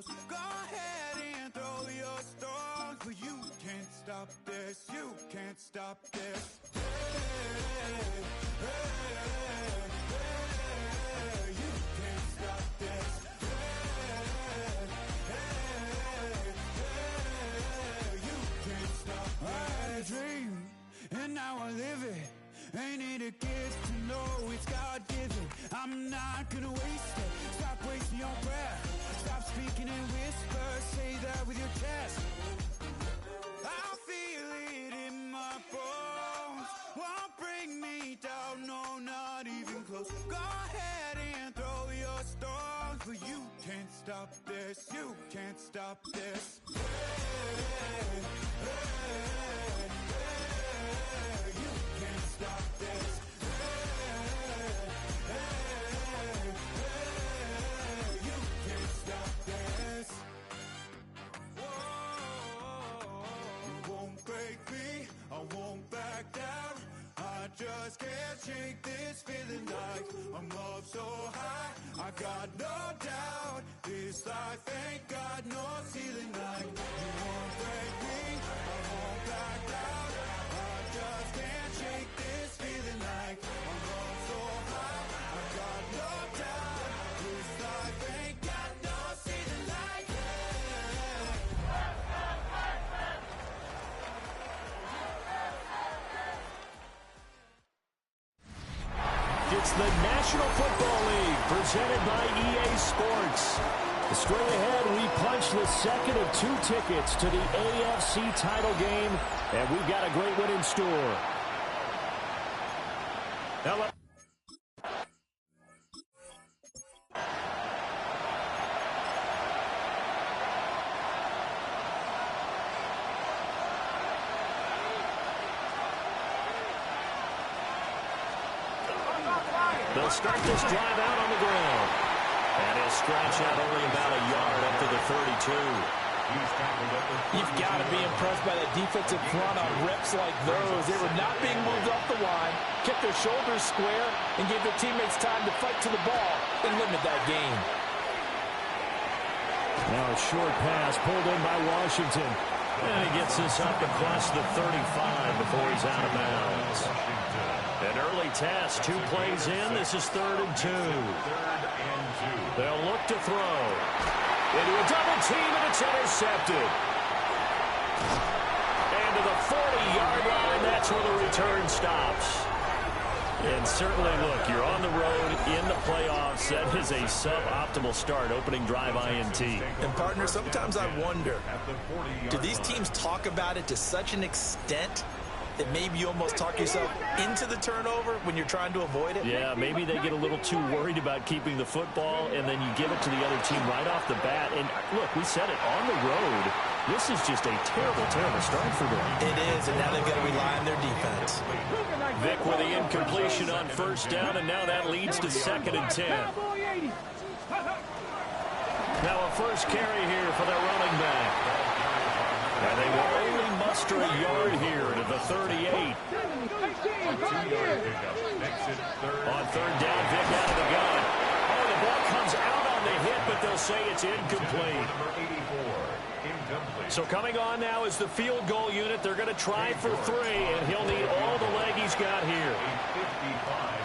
close. Go ahead and throw your stones, but you can't stop this. You can't stop this. Hey, hey, hey, you can't stop this. Hey, hey, hey, you can't stop this. I had a dream, and now I live it. Ain't need a gift to know it's God-given. I'm not gonna waste it. Stop wasting your breath. Stop speaking in whispers. Say that with your chest. I feel it in my bones. Won't bring me down, no, not even close. Go ahead and throw your stones, but you can't stop this. You can't stop this. Hey, hey, hey, you can't stop this. You can't stop this. Whoa, you won't break me, I won't back down. I just can't shake this feeling like I'm up so high. I got no doubt, this life ain't got no ceiling like. You won't break me, I won't back down. I just can't shake this feeling like I'm up so high. I got no doubt, this life ain't got no ceiling like. It's the National Football League presented by EA Sports. Straight ahead, we punch the second of 2 tickets to the AFC title game, and we've got a great one in store. Now, they'll start this drive out on the ground. And he'll stretch out only about a yard up to the 32. You've got to be impressed by that defensive front on reps like those. They were not being moved up the line, kept their shoulders square, and gave their teammates time to fight to the ball and limit that gain. Now a short pass pulled in by Washington. And he gets this up across the 35 before he's out of bounds. An early test, 2 plays in. This is 3rd and 2. They'll look to throw. Into a double team, and it's intercepted. And to the 40-yard line, that's where the return stops. And certainly, look, you're on the road in the playoffs. That is a suboptimal start, opening drive INT. And, partner, sometimes I wonder, do these teams talk about it to such an extent that maybe you almost talk yourself into the turnover when you're trying to avoid it? Yeah, maybe they get a little too worried about keeping the football, and then you give it to the other team right off the bat. And, look, we said it, on the road, this is just a terrible, terrible start for them. It is, and now they've got to rely on their defense. Vic with the incompletion on 1st down, and now that leads to 2nd and 10. Now a first carry here for their running back. And they will only muster a yard here to the 38. On 3rd down, Vic out of the gun. Oh, the ball comes out on the hit, but they'll say it's incomplete. So coming on now is the field goal unit. They're going to try for 3, and he'll need all the leg he's got here.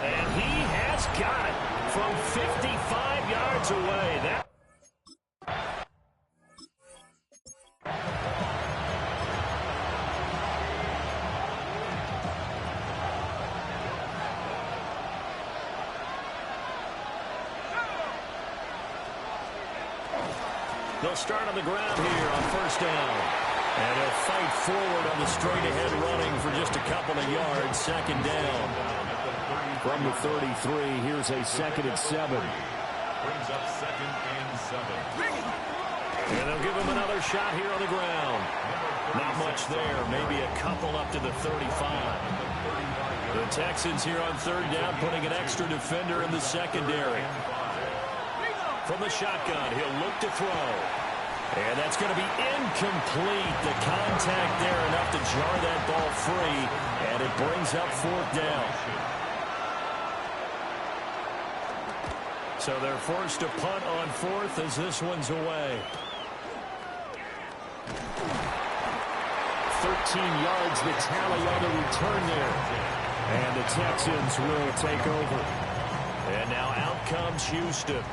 And he has got it from 55 yards away. They'll start on the ground here on 1st down. And he'll fight forward on the straight-ahead running for just a couple of yards. 2nd down. From the 33, here's a 2nd and 7. Brings up 2nd and 7. And they'll give him another shot here on the ground. Not much there. Maybe a couple up to the 35. The Texans here on 3rd down, putting an extra defender in the secondary. From the shotgun, he'll look to throw. And that's going to be incomplete. The contact there enough to jar that ball free. And it brings up 4th down. So they're forced to punt on 4th as this one's away. yards, the tally on the return there. And the Texans will take over. And now out comes Houston.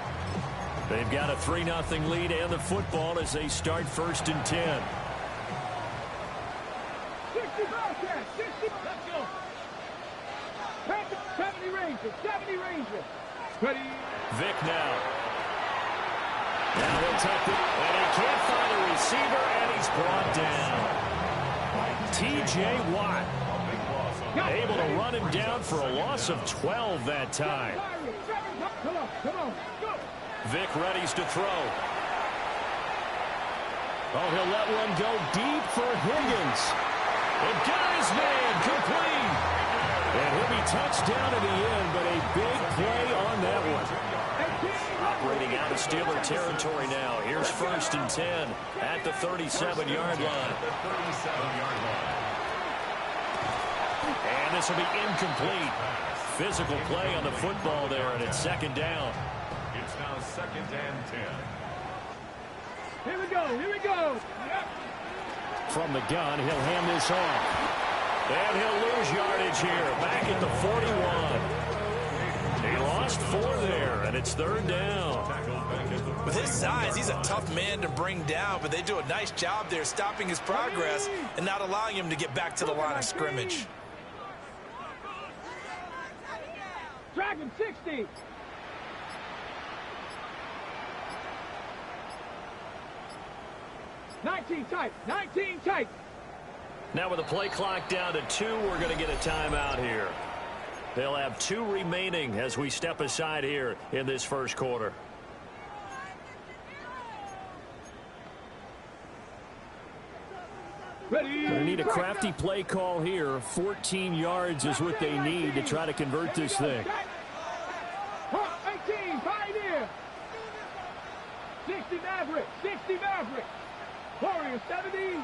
They've got a 3-0 lead and the football as they start 1st and 10. 70 Rangers. Ready. Vic now. Now he'll take it, and he can't find a receiver, and he's brought down. T.J. Watt able to run him down for a loss of 12 that time. Come on, go. Vic readies to throw. Oh, he'll let one go deep for Higgins. And got his man complete. And he'll be touched down in the end, but a big play on that one. Operating out of Steeler territory now. Here's 1st and 10 at the 37-yard line. And this will be incomplete. Physical play on the football there, and it's 2nd down. It's now 2nd and 10. Here we go. From the gun, he'll hand this off. And he'll lose yardage here, back at the 41. He lost 4 there, and it's 3rd down. With his size, he's a tough man to bring down, but they do a nice job there stopping his progress and not allowing him to get back to the line of scrimmage. Dragon 60. Nineteen tight. Now with the play clock down to 2, we're going to get a timeout here. They'll have 2 remaining as we step aside here in this 1st quarter. They need a crafty play call here. 14 yards is what they need to try to convert this thing. 18, Pioneer. 60 Maverick. Warrior 70.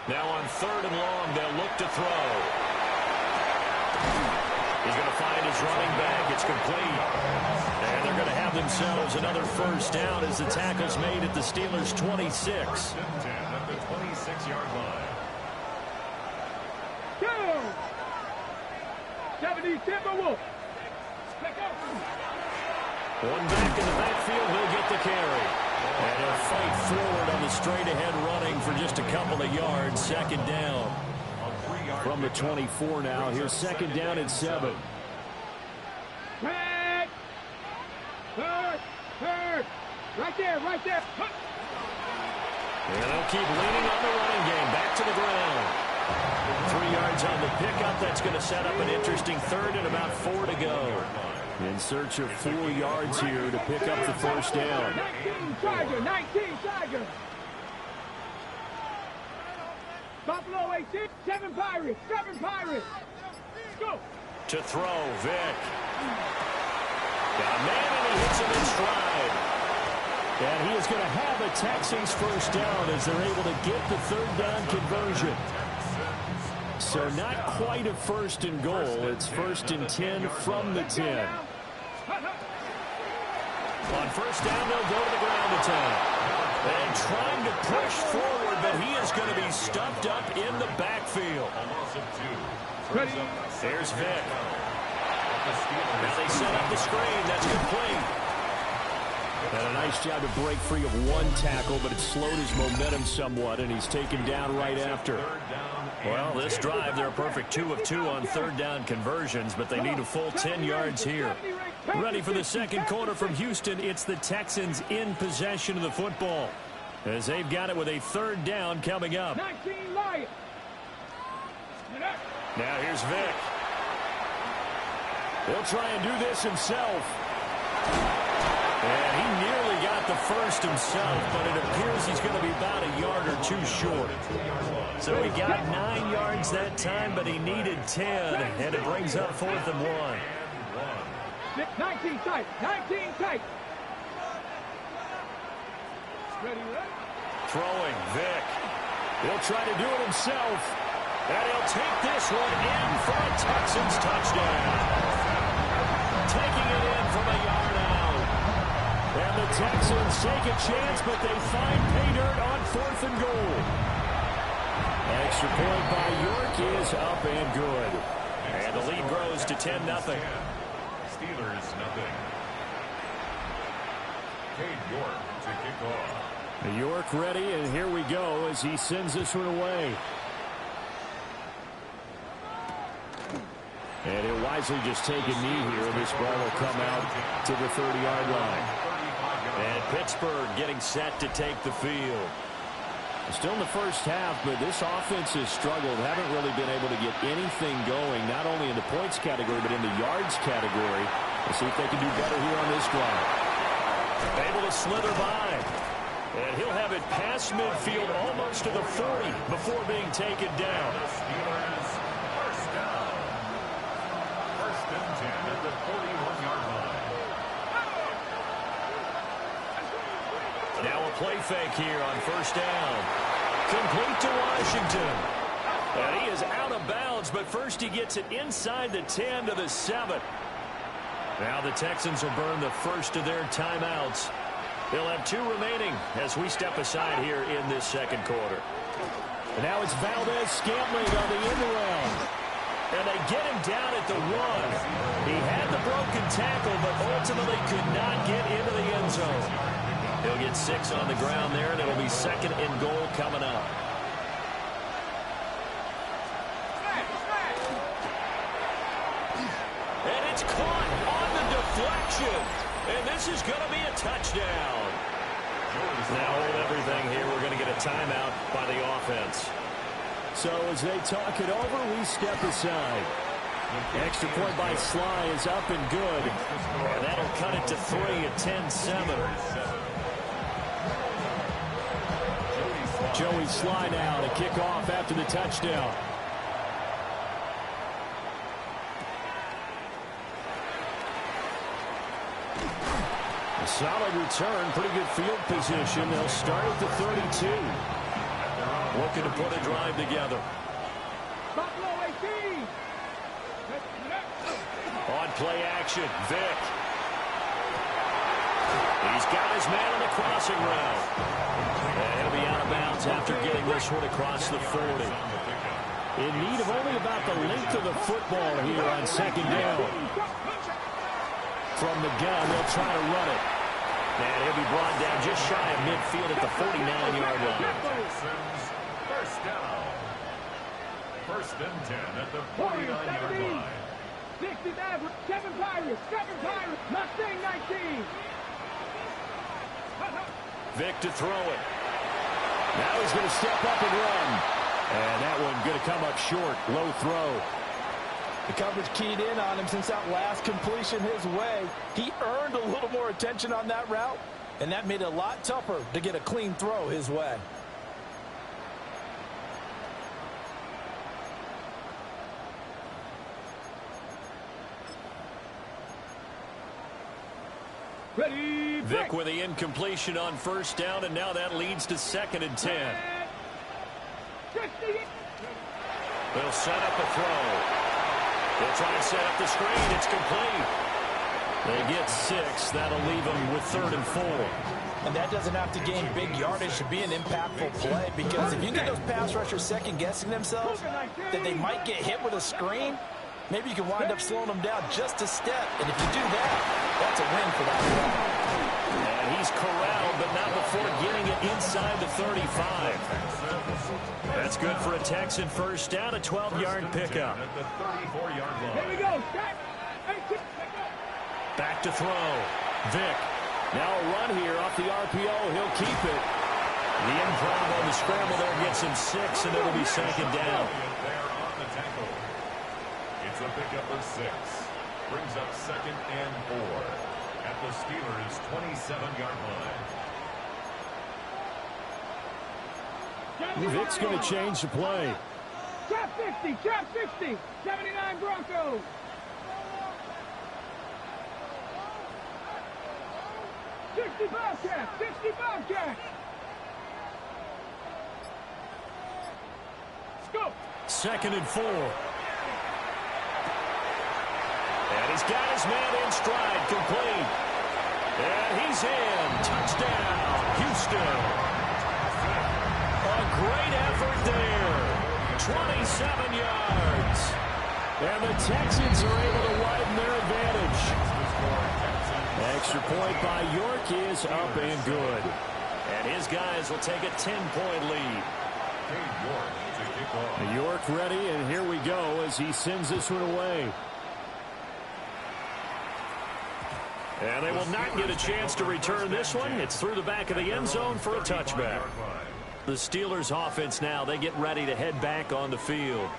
Now on 3rd and long, they'll look to throw. He's going to find his running back. It's complete. And they're going to have themselves another 1st down as the tackle's made at the Steelers' 26. At the 26-yard line. Go! 70 Timberwolf. One back in the backfield, he'll get the carry. And he'll fight forward on the straight-ahead running for just a couple of yards. 2nd down. From the 24 now. Here's 2nd down and 7. Third. Right there. And they'll keep leaning on the running game. Back to the ground. 3 yards on the pickup. That's going to set up an interesting 3rd and about 4 to go. In search of 4 yards here to pick up the 1st down. 19 Tiger. Buffalo 18, 7 Pirates. Go. To throw, Vic. Got a man and he hits him in stride. And he is going to have a Texans 1st down as they're able to get the 3rd down conversion. So not quite a 1st and goal. It's 1st and 10 from the 10. On 1st down, they'll go to the ground attack. And trying to push forward, but he is going to be stuffed up in the backfield. There's Vic. Now they set up the screen. That's complete. And a nice job to break free of 1 tackle, but it slowed his momentum somewhat, and he's taken down right after. Well, this drive, they're a perfect 2 of 2 on 3rd down conversions, but they need a full 10 yards here. Ready for the 2nd quarter from Houston. It's the Texans in possession of the football as they've got it with a 3rd down coming up. 19 Lions. Now here's Vic. He'll try and do this himself. And he nearly got the 1st himself, but it appears he's going to be about a yard or 2 short. So he got 9 yards that time, but he needed 10, and it brings up 4th and 1. 19 tight. Ready. Throwing, Vic. He'll try to do it himself. And he'll take this one in for a Texans touchdown. Taking it in from a yard out. And the Texans take a chance, but they find pay dirt on 4th and goal. Extra point by York is up and good. And the lead grows to 10-0. Steelers, nothing. Cade York to kick off. York ready, and here we go as he sends this one away. And he'll wisely just take a knee here, and this ball will come out to the 30-yard line. And Pittsburgh getting set to take the field. Still in the first half, but this offense has struggled. Haven't really been able to get anything going, not only in the points category, but in the yards category. We'll see if they can do better here on this drive. Able to slither by. And he'll have it past midfield almost to the 40 before being taken down. Steelers, first down. First and 10 at the 41-yard line. Now a play fake here on first down. Complete to Washington. And he is out of bounds, but first he gets it inside the 10 to the 7. Now the Texans will burn the first of their timeouts. They'll have 2 remaining as we step aside here in this second quarter. And now it's Valdez-Scantling on the end around. And they get him down at the 1. He had the broken tackle, but ultimately could not get into the end zone. He'll get 6 on the ground there, and it'll be second and goal coming up. And it's caught on the deflection. And this is going to be a touchdown. Now hold everything here. We're going to get a timeout by the offense. So as they talk it over, we step aside. Extra point by Sly is up and good. And that'll cut it to 3 at 10-7. Joey Sly now to kick off after the touchdown. A solid return, pretty good field position. They'll start at the 32. Looking to put a drive together. Buffalo 18. On play action, Vick. He's got his man on the crossing route. And he'll be out of bounds after getting this one across the 40. In need of only about the length of the football here on second down. From the gun, they'll try to run it. And he'll be brought down just shy of midfield at the 49-yard line. Texans, first down. First and 10 at the 49-yard line. 60 average. 7 Pirates. 7 Pirates. Mustang 19. Vick to throw it. Now he's going to step up and run. And that one going to come up short. Low throw. The coverage keyed in on him since that last completion his way. He earned a little more attention on that route, and that made it a lot tougher to get a clean throw his way. Ready. Vick with the incompletion on first down, and now that leads to second and 10. They'll set up a throw. They'll try and set up the screen. It's complete. They get 6. That'll leave them with 3rd and 4. And that doesn't have to gain big yardage to be an impactful play, because if you get those pass rushers second-guessing themselves that they might get hit with a screen, maybe you can wind up slowing them down just a step. And if you do that, that's a win for that play. And he's corralled, but not before getting it inside the 35. That's good for a Texan first down, a 12-yard pickup. At the 34-yard line. Here we go. Back to throw. Vick. Now a run here off the RPO. He'll keep it. The improv on the scramble there gets him 6, and it'll be second down. There on the tackle. It's a pickup of 6. Brings up second and 4 at the Steelers' 27-yard line. Vick's going to change the play. Trap 60. Trap 60. 79 Broncos. Bobcat, 60 Bobcat. Go. Second and 4. And he's got his man in stride, complete. And he's in. Touchdown, Houston. A great effort there. 27 yards. And the Texans are able to widen their advantage. Extra point by York is up and good. And his guys will take a 10-point lead. York ready, and here we go as he sends this one away. And they will not get a chance to return this one. It's through the back of the end zone for a touchback. The Steelers offense now, they get ready to head back on the field.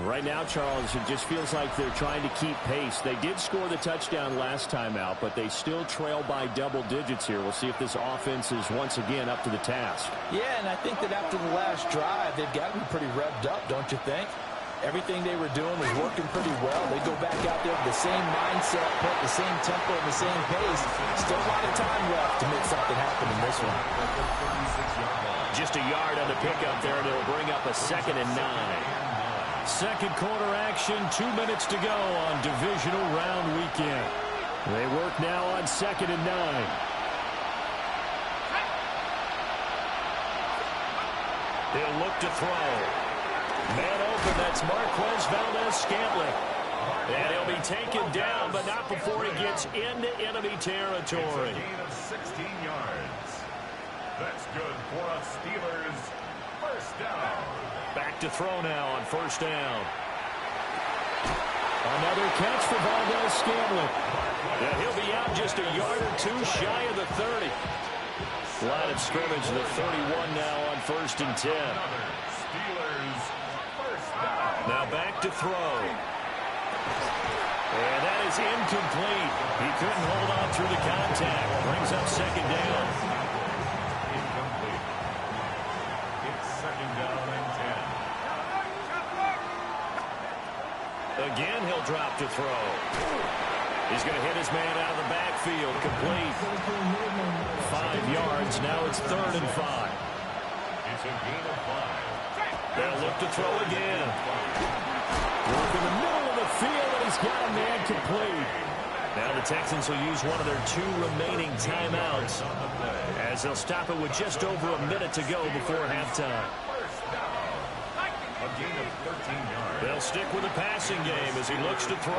Right now, Charles, it just feels like they're trying to keep pace. They did score the touchdown last time out, but they still trail by double digits here. We'll see if this offense is once again up to the task. Yeah, and I think that after the last drive, they've got to be pretty revved up, don't you think? Everything they were doing was working pretty well. They go back out there with the same mindset, put the same tempo and the same pace. Still a lot of time left to make something happen in this one. Just a yard on the pickup there, and it'll bring up a 2nd and 9. Second quarter action, 2 minutes to go on divisional round weekend. They work now on 2nd and 9. He'll look to throw. Man open, that's Marquez Valdez-Scantling. And he'll be taken down, but not before he gets into enemy territory. It's a gain of 16 yards. That's good for a Steelers first down. Back to throw now on first down. Another catch for Valdez-Scantling. And he'll be out just a yard or two shy of the 30. Line of scrimmage, the 31 now on 1st and 10. Steelers first down. Now back to throw. And that is incomplete. He couldn't hold on through the contact. Brings up 2nd down. Incomplete. It's 2nd down and 10. Again, he'll drop to throw. He's going to hit his man out of the backfield. Complete. 5 yards. Now it's 3rd and 5. It's a gain of 5. They'll look to throw again. Work in the middle of the field, and he's got a man complete. Now the Texans will use one of their 2 remaining timeouts as they'll stop it with just over a minute to go before halftime. A gain of 13 yards. They'll stick with the passing game as he looks to throw.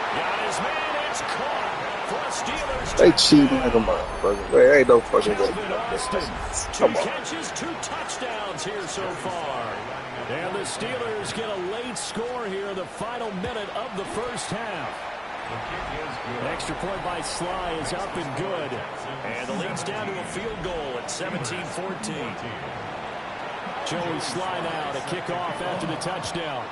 Got his man, it's caught for a Steelers. They cheating like a motherfucker. There ain't no fucking way. Two catches, 2 touchdowns here so far. And the Steelers get a late score here in the final minute of the first half. An extra point by Sly is up and good. And the lead's down to a field goal at 17-14. Joey Sly now to kick off after the touchdown.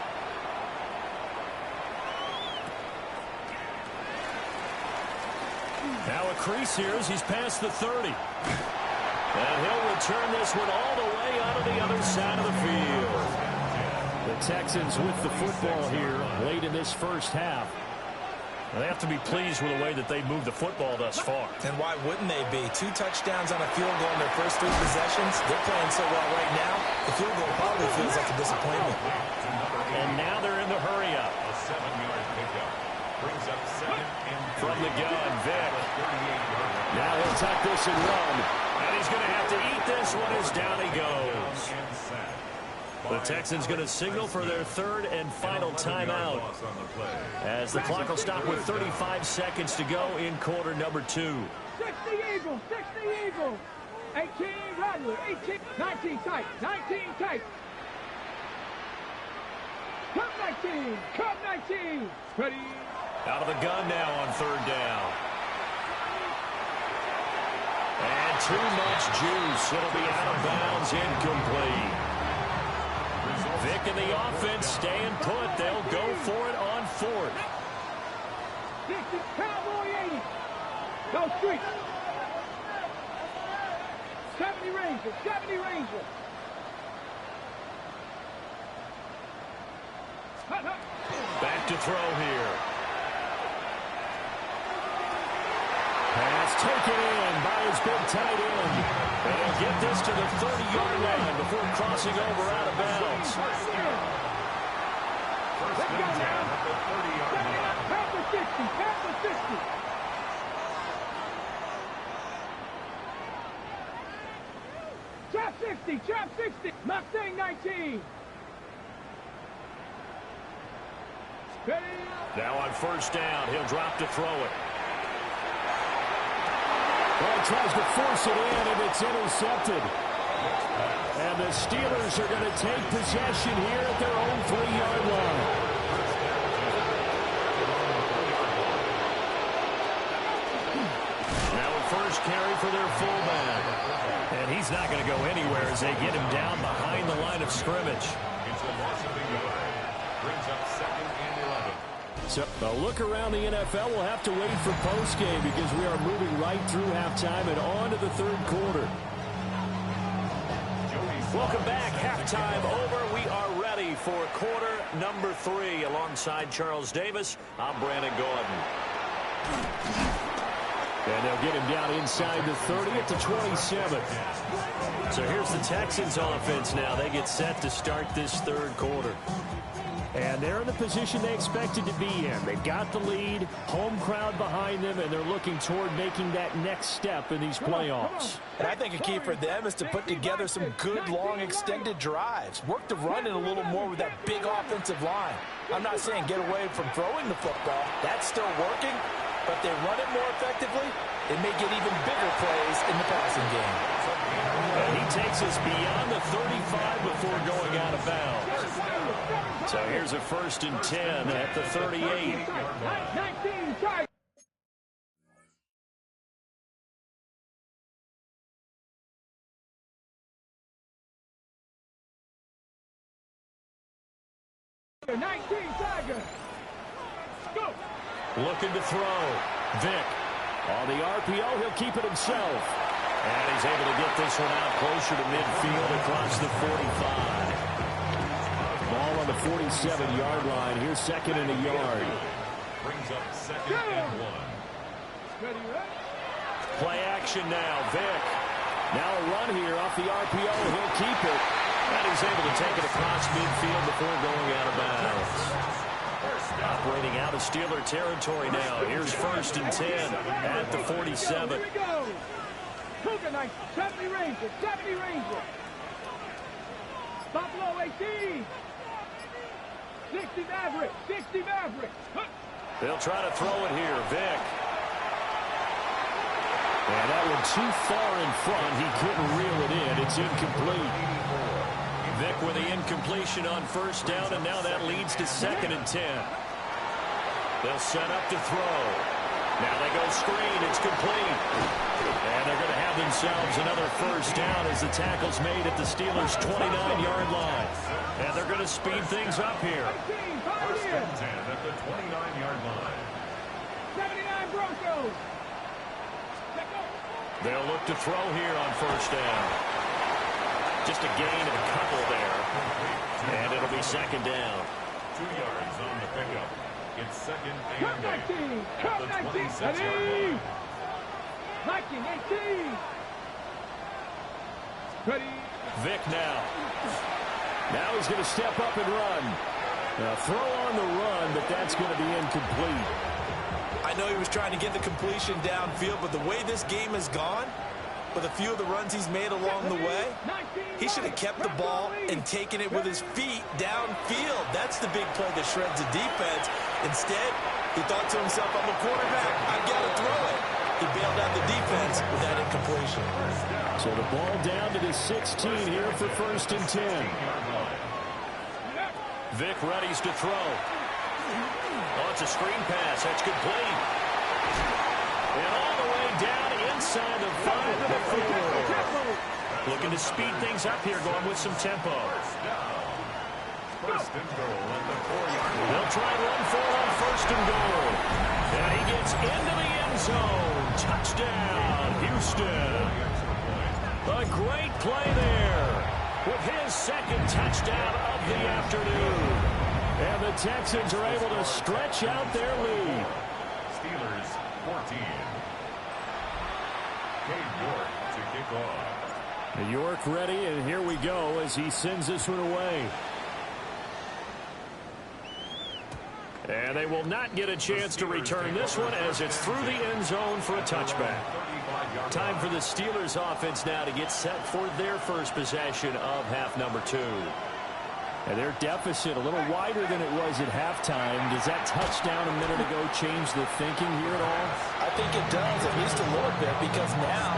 Now a crease here as he's past the 30. And he'll return this one all the way out of the other side of the field. The Texans with the football here late in this first half. They have to be pleased with the way that they moved the football thus far. And why wouldn't they be? 2 touchdowns on a field goal in their first 3 possessions. They're playing so well right now, the field goal probably feels like a disappointment. And now they're in the hurry up. A 7-yard pickup. Brings up 2nd and 3. From the gun, Vic. Now he'll tuck this and run. And he's going to have to eat this one as down he goes. The Texans going to signal for their 3rd and final timeout as the clock will stop with 35 seconds to go in quarter number 2. 60 Eagles, 60 Eagles. 18 Rattler, 18, 19 tight, 19 tight. Come 19, come 19. Ready. Out of the gun now on 3rd down. And too much juice. It'll be out of bounds, incomplete. Vic and the offense staying put. They'll go for it on 4th. 60, Cowboy 80. No street. 70 Ranger, 70 Ranger. Back to throw here. Pass taken in by his big tight end. And he'll get this to the 30-yard line before crossing over out of bounds. First and 10 at the 30-yard line. Pass the 60, pass the 60. Mustang 19. Now on first down, he'll drop to throw it. Well, he tries to force it in, and it's intercepted. And the Steelers are going to take possession here at their own 3-yard line. Now a first carry for their fullback. And he's not going to go anywhere as they get him down behind the line of scrimmage. It's a loss of a yard. Brings up 2nd and 11. So a look around the NFL. We'll have to wait for postgame because we are moving right through halftime and on to the third quarter. Welcome back. Halftime over. We are ready for quarter number 3. Alongside Charles Davis, I'm Brandon Gordon. And they'll get him down inside the 30 at the 27. So here's the Texans offense now. They get set to start this third quarter. And they're in the position they expected to be in. They've got the lead, home crowd behind them, and they're looking toward making that next step in these playoffs. And I think a key for them is to put together some good, long, extended drives. Work the run in a little more with that big offensive line. I'm not saying get away from throwing the football. That's still working. But they run it more effectively, they may get even bigger plays in the passing game. And he takes us beyond the 35 before going out of bounds. So here's a 1st and 10 at the 38. 19 Tigers. Go. Looking to throw. Vic. On the RPO, he'll keep it himself. And he's able to get this one out closer to midfield across the 45. Ball on the 47-yard line. Here's 2nd and a yard. Brings up 2nd and 1. Play action now. Vic. Now a run here off the RPO. He'll keep it. And he's able to take it across midfield before going out of bounds. Operating out of Steeler territory now. Here's 1st and 10 at the 47. Here we go. Cougar Knights, 70 Rangers, 70 Rangers. Buffalo 18. 60 Mavericks, 60 Mavericks. They'll try to throw it here. Vic. And that one too far in front. He couldn't reel it in. It's incomplete. Vic with the incompletion on first down, and now that leads to 2nd and 10. They'll set up to throw. Now they go screen. It's complete. And they're going to have themselves another first down as the tackle's made at the Steelers' 29-yard line. And they're going to speed things up here. 1st and 10 at the 29-yard line. 79 Broncos. They'll look to throw here on first down. Just a gain of a couple there. And it'll be 2nd down. 2 yards on the pickup. It's 2nd and 8 Come at the 19. 26-yard line. 19, 18. Ready. Vic now. Now he's going to step up and run. Now throw on the run, but that's going to be incomplete. I know he was trying to get the completion downfield, but the way this game has gone, with a few of the runs he's made along the way, he should have kept the ball and taken it with his feet downfield. That's the big play that shreds the defense. Instead, he thought to himself, I'm a quarterback, I've got to throw it. He bailed out the defense with that incompletion. So the ball down to the 16 here for 1st and 10. Vic readies to throw. Oh, it's a screen pass. That's complete. And all the way down inside the 5 to the 4. Looking to speed things up here, going with some tempo. First and goal at the 4-yard line. They'll try and run for it on 1st and goal. And he gets into the end zone. Touchdown, Houston. A great play there with his 2nd touchdown of the afternoon. And the Texans are able to stretch out their lead. Steelers 14. Cade York to kick off. York ready, and here we go as he sends this one away. And they will not get a chance to return this one as it's through the end zone for a touchback. Time for the Steelers offense now to get set for their first possession of half number 2. And their deficit a little wider than it was at halftime. Does that touchdown a minute ago change the thinking here at all? I think it does, at least a little bit, because now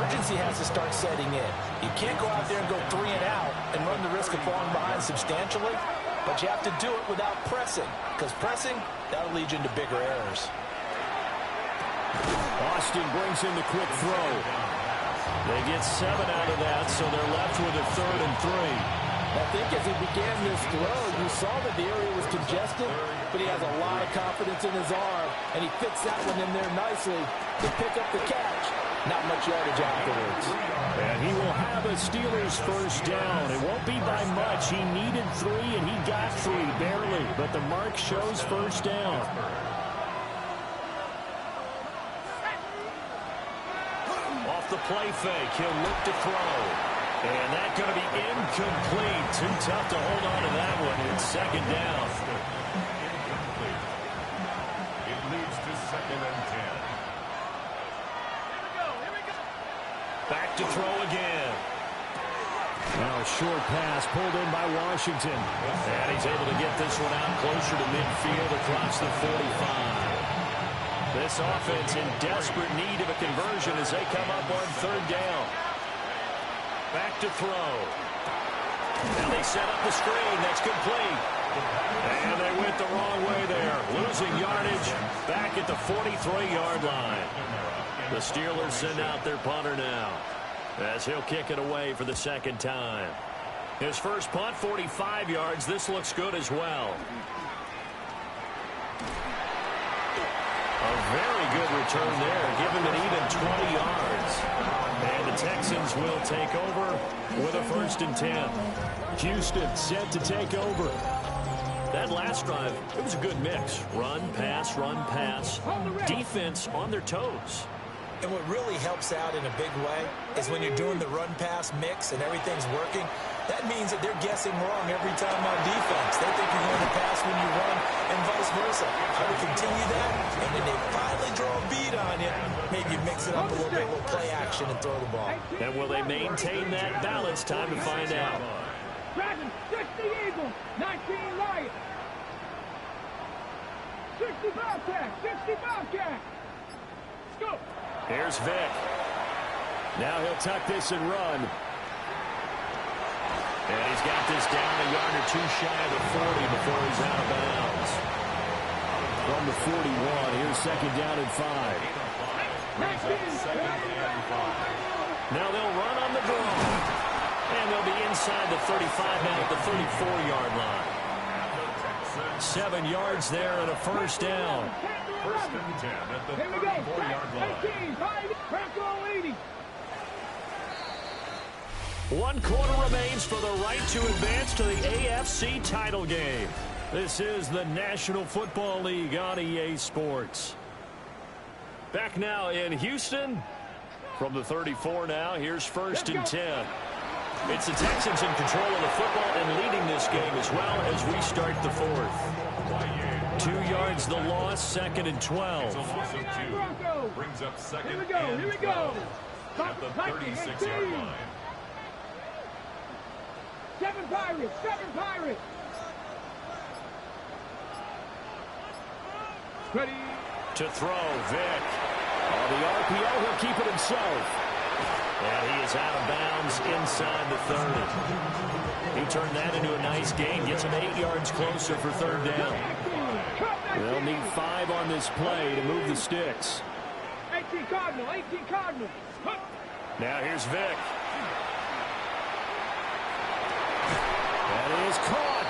urgency has to start setting in. You can't go out there and go 3 and out and run the risk of falling behind substantially, but you have to do it without pressing, because pressing, that'll lead you into bigger errors. Austin brings in the quick throw. They get 7 out of that, so they're left with a 3rd and 3. I think as he began this throw, you saw that the area was congested, but he has a lot of confidence in his arm, and he fits that one in there nicely to pick up the catch. Not much yardage afterwards. And he will have a Steelers first down. It won't be by much. He needed 3, and he got 3, barely. But the mark shows first down. Off the play fake, he'll look to throw. And that's going to be incomplete. Too tough to hold on to that one. It's 2nd down. It leads to 2nd and 10. Back to throw again. Now a short pass pulled in by Washington. And he's able to get this one out closer to midfield across the 45. This offense in desperate need of a conversion as they come up on 3rd down. Back to throw. Now they set up the screen. That's complete. And they went the wrong way there. Losing yardage back at the 43-yard line. The Steelers send out their punter now as he'll kick it away for the 2nd time. His first punt, 45 yards. This looks good as well. A very good return there. Give him an even 20 yards. And the Texans will take over with a 1st and 10. Houston set to take over. That last drive, it was a good mix. Run, pass, defense on their toes. And what really helps out in a big way is when you're doing the run-pass mix and everything's working, that means that they're guessing wrong every time on defense. They think you're going to pass when you run and vice versa. I would continue that, and when they finally draw a beat on you, maybe you mix it up a little bit, a little play action and throw the ball. And will they maintain that balance? Time to find out. Dragons, 60 Eagles, 19 Lions. 60 Bobcats, 60 Bobcats. Let's go. Here's Vick. Now he'll tuck this and run. And he's got this down a yard or 2 shy of the 40 before he's out of bounds. From the 41, here's 2nd down and 5. Now they'll run on the draw. And they'll be inside the 35 now at the 34-yard line. 7 yards there and a first down. 1st and 10 at the 34-yard line. 1 quarter remains for the right to advance to the AFC title game. This is the National Football League on EA Sports. Back now in Houston. From the 34 now, here's 1st and 10. It's the Texans in control of the football and leading this game as well as we start the 4th. 2 yards the loss, 2nd and 12. It's a loss of 2. Brings up 2nd and 12 at the 36-yard line. 7 Pirates, 7 Pirates. Ready. To throw, Vick. On the RPO, he'll keep it himself. And he is out of bounds inside the 30. He turned that into a nice gain. Gets him 8 yards closer for 3rd down. They'll need 5 on this play to move the sticks. 18 Cardinal, 18 Cardinal. Now here's Vick. That is caught.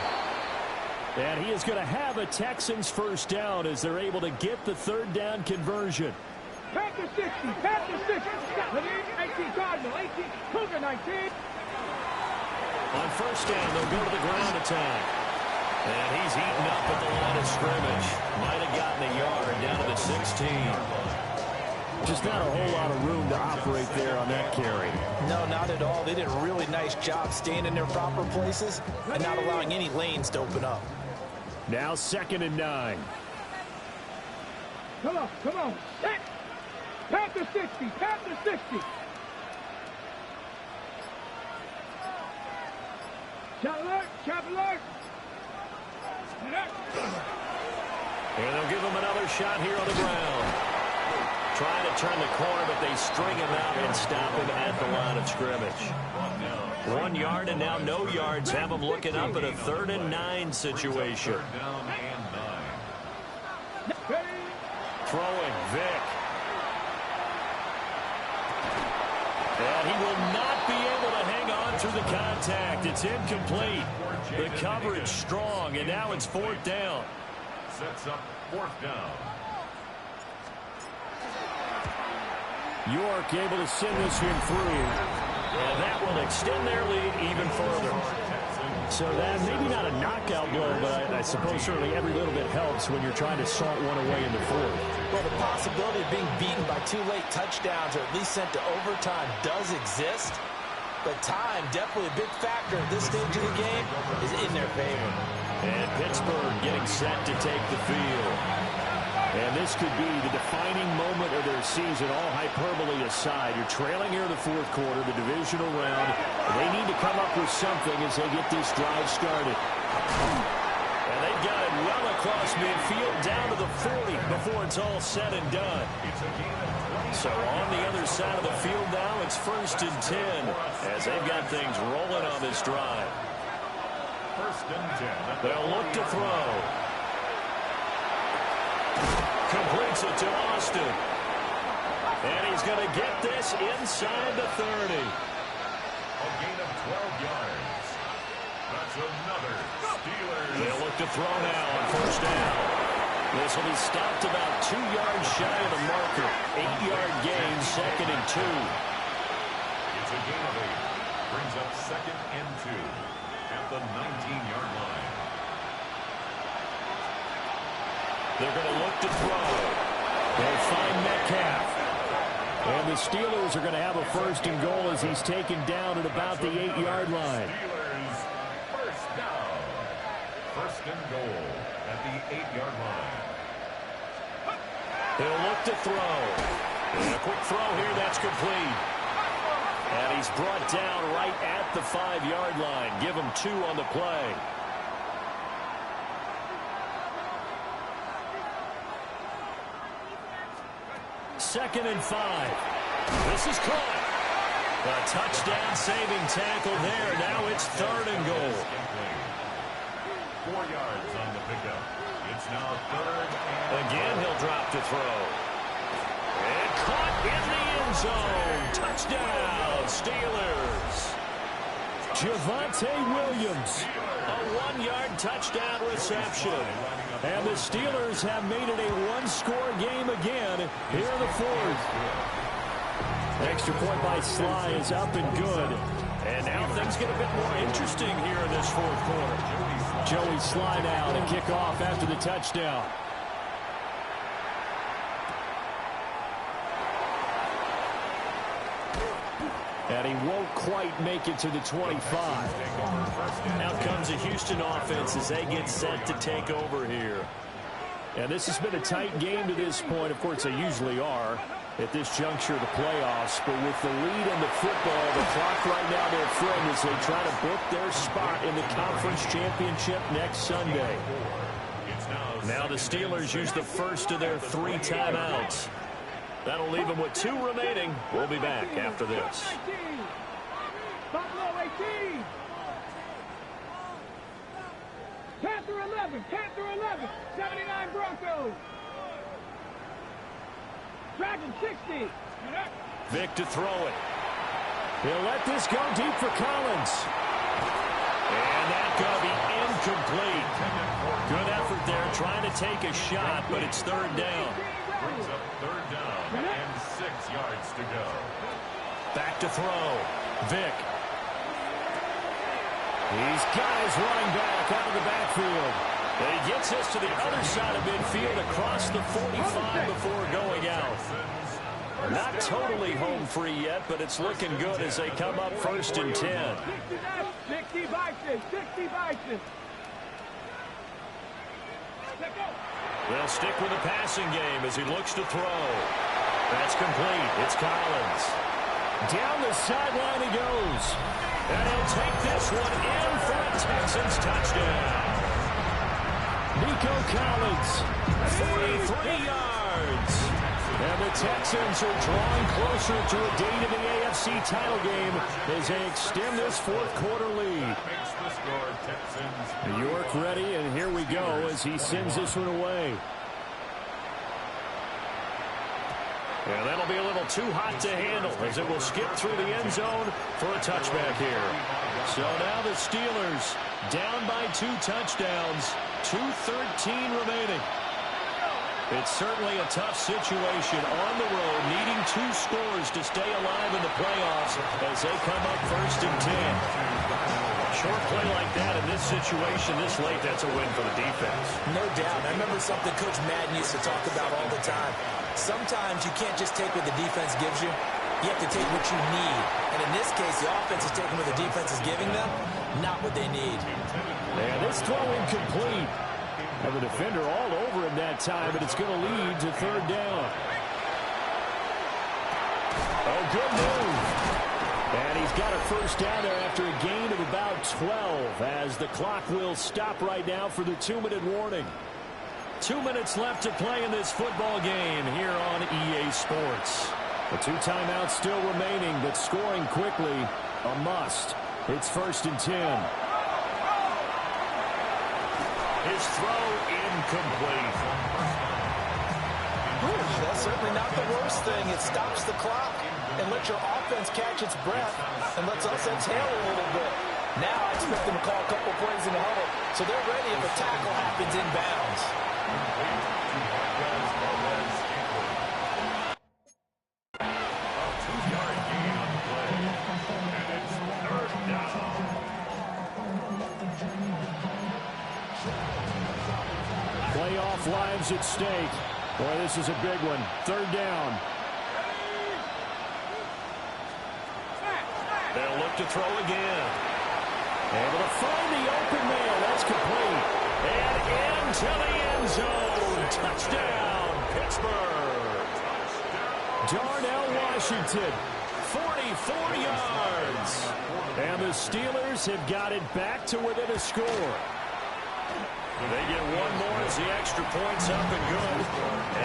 And he is going to have a Texans first down as they're able to get the 3rd down conversion. Panther 60, Panther 60. 18 Cardinal, 18, Cougar 19. On first down, they'll go to the ground attack. And he's eaten up at the line of scrimmage. Might have gotten a yard down to the 16. Just not a whole lot of room to operate there on that carry. No, not at all. They did a really nice job staying in their proper places and not allowing any lanes to open up. Now 2nd and 9. Come on, come on. Set. Panther 60, Panther 60. Shot alert, shot alert. And they'll give him another shot here on the ground. Trying to turn the corner, but they string him out and stop him at the line of scrimmage. 1 yard and now no yards. Have him looking up at a 3rd and 9 situation. Throwing, Vic. And he will not be able to hang on through the contact. It's incomplete. The coverage strong, and now it's 4th down. Sets up 4th down. York able to send this one through. And that will extend their lead even further. So that maybe not a knockout blow, but I suppose certainly every little bit helps when you're trying to salt one away in the 4th. Well, the possibility of being beaten by 2 late touchdowns or at least sent to overtime does exist. But time, definitely a big factor at this stage of the game, is in their favor. And Pittsburgh getting set to take the field. And this could be the defining moment of their season, all hyperbole aside. You're trailing here in the 4th quarter, the divisional round. They need to come up with something as they get this drive started. And they've got it well across midfield, down to the 40 before it's all said and done. So on the other side of the field now, it's 1st and 10 as they've got things rolling on this drive. 1st and 10. They'll look to throw. Completes it to Austin. And he's going to get this inside the 30. A gain of 12 yards. That's another Steelers. They'll look to throw now on 1st down. This will be stopped about 2 yards shy of the marker. 8-yard gain, 2nd and 2. It's a gain of 8. Brings up 2nd and 2 at the 19-yard line. They're going to look to throw. They'll find Metcalf. And the Steelers are going to have a 1st and goal as he's taken down at about the 8-yard line. Steelers 1st down. 1st and goal at the 8-yard line. They'll look to throw. And a quick throw here, that's complete. And he's brought down right at the 5-yard line. Give him 2 on the play. Second and 5. This is caught. A touchdown-saving tackle there. Now it's 3rd and goal. 4 yards on the pickup. It's now 3rd and... Again, he'll drop to throw. And caught in the end zone. Touchdown, Steelers. Javonte Williams. A 1-yard touchdown reception. And the Steelers have made it a 1-score game again here in the 4th. Extra point by Sly is up and good. And now things get a bit more interesting here in this 4th quarter. Joey Sly now to kick off after the touchdown. And he won't quite make it to the 25. Now comes a Houston offense as they get set to take over here. And this has been a tight game to this point. Of course, they usually are at this juncture of the playoffs. But with the lead in the football, the clock right now their friend as they try to book their spot in the conference championship next Sunday. Now the Steelers use the first of their 3 timeouts. That'll leave them with 2 remaining. We'll be back after this. Buffalo 18. Panther 11. Panther 11. 79 Broncos. Dragon 60. Vic to throw it. He'll let this go deep for Collins. And that's going to be incomplete. Good effort there trying to take a shot, but it's 3rd down. Brings up 3rd down and 6 yards to go. Back to throw. Vic. He's got his running back out of the backfield. And he gets this to the other side of midfield across the 45 before going out. Not totally home free yet, but it's looking good as they come up 1st and 10. 60 Bison. 60 Bison. They'll stick with the passing game as he looks to throw. That's complete. It's Collins. Down the sideline he goes. And he'll take this one in for a Texans touchdown. Nico Collins, 43 yards. And the Texans are drawing closer to a date in the AFC title game as they extend this fourth-quarter lead. New York ready, and here we go as he sends this one away. And that'll be a little too hot to handle as it will skip through the end zone for a touchback here. So now the Steelers down by 2 touchdowns, 2:13 remaining. It's certainly a tough situation on the road, needing 2 scores to stay alive in the playoffs as they come up first and 10. Short play like that in this situation this late, that's a win for the defense. No doubt. I remember something Coach Madden used to talk about all the time. Sometimes you can't just take what the defense gives you. You have to take what you need. And in this case, the offense is taking what the defense is giving them, not what they need. And this throw incomplete. And the defender all over him that time, but it's going to lead to third down. Oh, good move. And he's got a first down there after a gain of about 12 as the clock will stop right now for the 2-minute warning. 2 minutes left to play in this football game here on EA Sports. The 2 timeouts still remaining, but scoring quickly, a must. It's first and 10. His throw incomplete. That's certainly not the worst thing. It stops the clock and lets your offense catch its breath and lets us exhale a little bit. Now I expect them to call a couple plays in the huddle so they're ready if a tackle happens inbounds. Playoff lives at stake. Boy, this is a big one. Third down. They'll look to throw again. Able to find the open man. That's complete. And into the end zone. Touchdown, Pittsburgh. Darnell Washington, 44 yards. And the Steelers have got it back to within a score. They get one more as the extra point's up and good.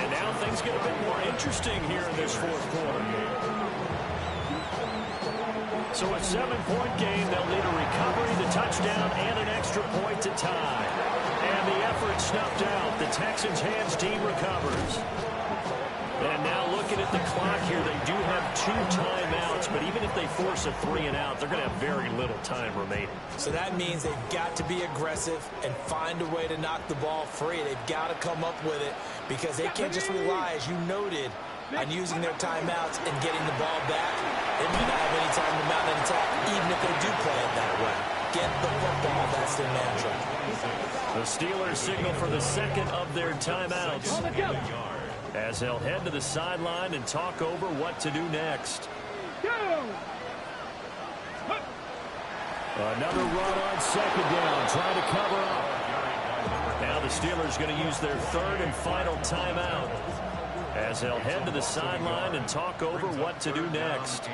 And now things get a bit more interesting here in this fourth quarter. So a 7-point game, they'll need a recovery, the touchdown, and an extra point to tie. And the effort snuffed out. The Texans' hands team recovers. And now looking at the clock here, they do have 2 timeouts, but even if they force a 3-and-out, they're going to have very little time remaining. So that means they've got to be aggressive and find a way to knock the ball free. They've got to come up with it because they can't just rely, as you noted, on using their timeouts and getting the ball back. They may not have any time to mount an attack, even if they do play it that way. Get the football. That's their mantra. The Steelers signal for the second of their timeouts as they'll head to the sideline and talk over what to do next. Another run on second down, trying to cover up. Now the Steelers going to use their third and final timeout as they'll head to the sideline and talk over what to do next.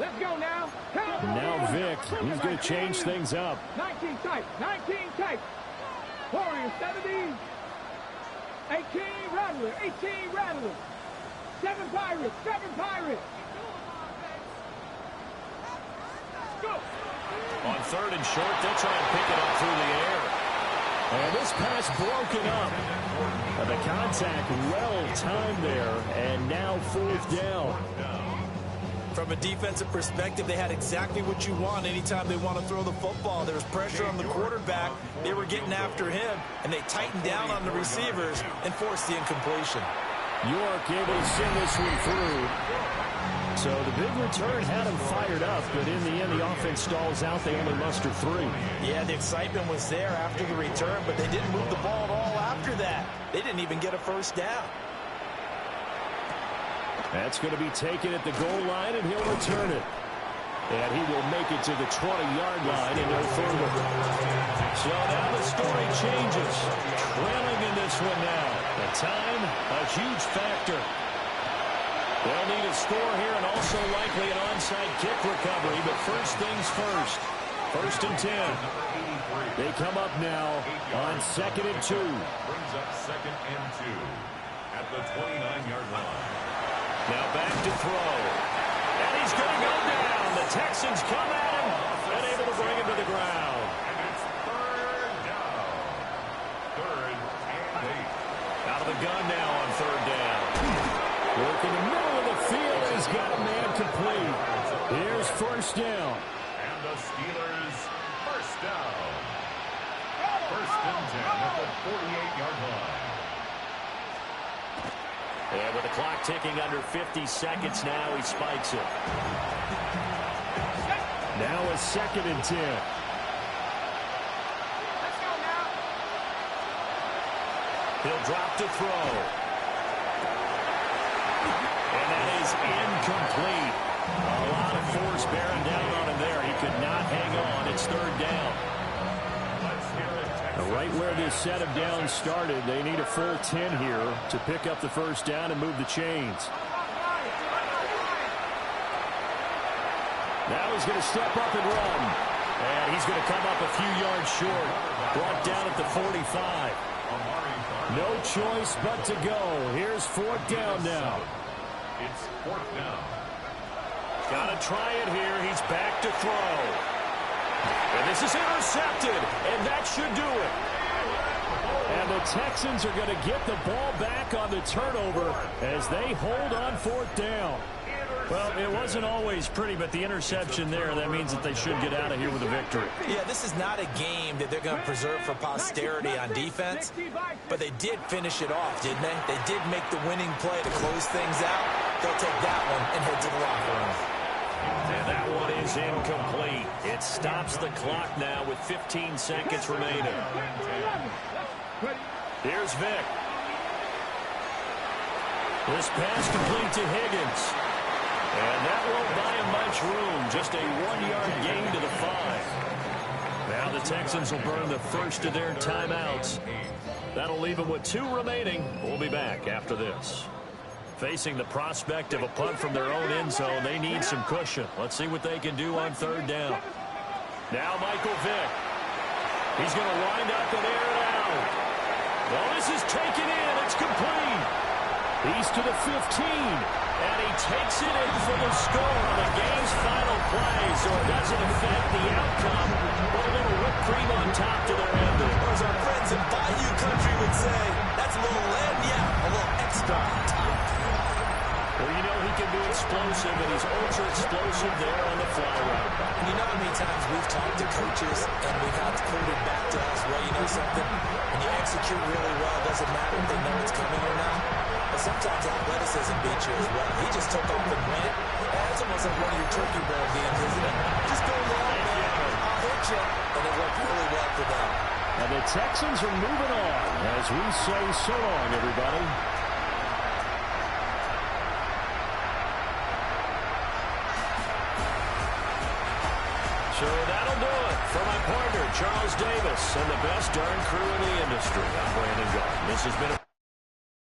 Let's go now. Now Vic, he's going to change things up. 19 tight, 19 tight. Warriors 17. 18 Rattler, 18 Rattler. 7 Pirates, 7 Pirates. Go. On third and short, they'll try and pick it up through the air. And this pass broken up. The contact well timed there, and now fourth down. From a defensive perspective, they had exactly what you want anytime they want to throw the football. There was pressure on the quarterback. They were getting after him, and they tightened down on the receivers and forced the incompletion. York able to send this one through. So the big return had them fired up, but in the end, the offense stalls out. They only muster 3. Yeah, the excitement was there after the return, but they didn't move the ball at all after that. They didn't even get a first down. That's going to be taken at the goal line, and he'll return it. And he will make it to the 20-yard line in their third. So now the story changes. Trailing in this one now. The time, a huge factor. They'll need a score here and also likely an onside kick recovery. But first things first. 1st and 10. They come up now on 2nd and 2. Brings up 2nd and 2 at the 29-yard line. Now back to throw. And he's going to go down. The Texans come at him and able to bring him to the ground. And it's 3rd down. 3rd and 8. Out of the gun now on 3rd down. Work in the middle of the field. He's got a man complete. Here's 1st down. And the Steelers first down. 1st and 10 at the 48-yard line. And with the clock ticking under 50 seconds now, he spikes it. Now a 2nd and 10. He'll drop to throw. And that is incomplete. A lot of force bearing down on him there. He could not hang on. It's 3rd down. Right where this set of downs started, they need a full 10 here to pick up the 1st down and move the chains. Now he's going to step up and run. And he's going to come up a few yards short. Brought down at the 45. No choice but to go. Here's 4th down now. It's 4th down. Got to try it here. He's back to throw. And this is intercepted, and that should do it. And the Texans are going to get the ball back on the turnover as they hold on 4th down. Well, it wasn't always pretty, but the interception there, that means that they should get out of here with a victory. Yeah, this is not a game that they're going to preserve for posterity on defense, but they did finish it off, didn't they? They did make the winning play to close things out. They'll take that one and head to the locker room. And that one is incomplete. It stops the clock now with 15 seconds remaining. Here's Vick. This pass complete to Higgins. And that won't buy him much room. Just a 1-yard gain to the 5. Now the Texans will burn the first of their timeouts. That'll leave them with 2 remaining. We'll be back after this. Facing the prospect of a punt from their own end zone, they need some cushion. Let's see what they can do on 3rd down. Now Michael Vick. He's going to wind up and air it out. Well, this is taken in. It's complete. He's to the 15. And he takes it in for the score on the game's final play, so it doesn't affect the outcome. But a little whipped cream on top to their ending. Or as our friends in Bayou Country would say, that's a little a little extra on top. Well, you know he can be explosive, and he's ultra-explosive there on the fly route. You know how many times we've talked to coaches, and we've had to quote it back to us, well, you know something? When you execute really well, it doesn't matter if they know it's coming or not. But sometimes athleticism beats you as well. He just took off and went. It's almost like one of your turkey bowl games, isn't it? Just go long, man. I'll hit you. And it worked really well for them. And the Texans are moving on as we say so long, everybody. So that'll do it for my partner, Charles Davis, and the best darn crew in the industry. I'm Brandon Garden. This has been a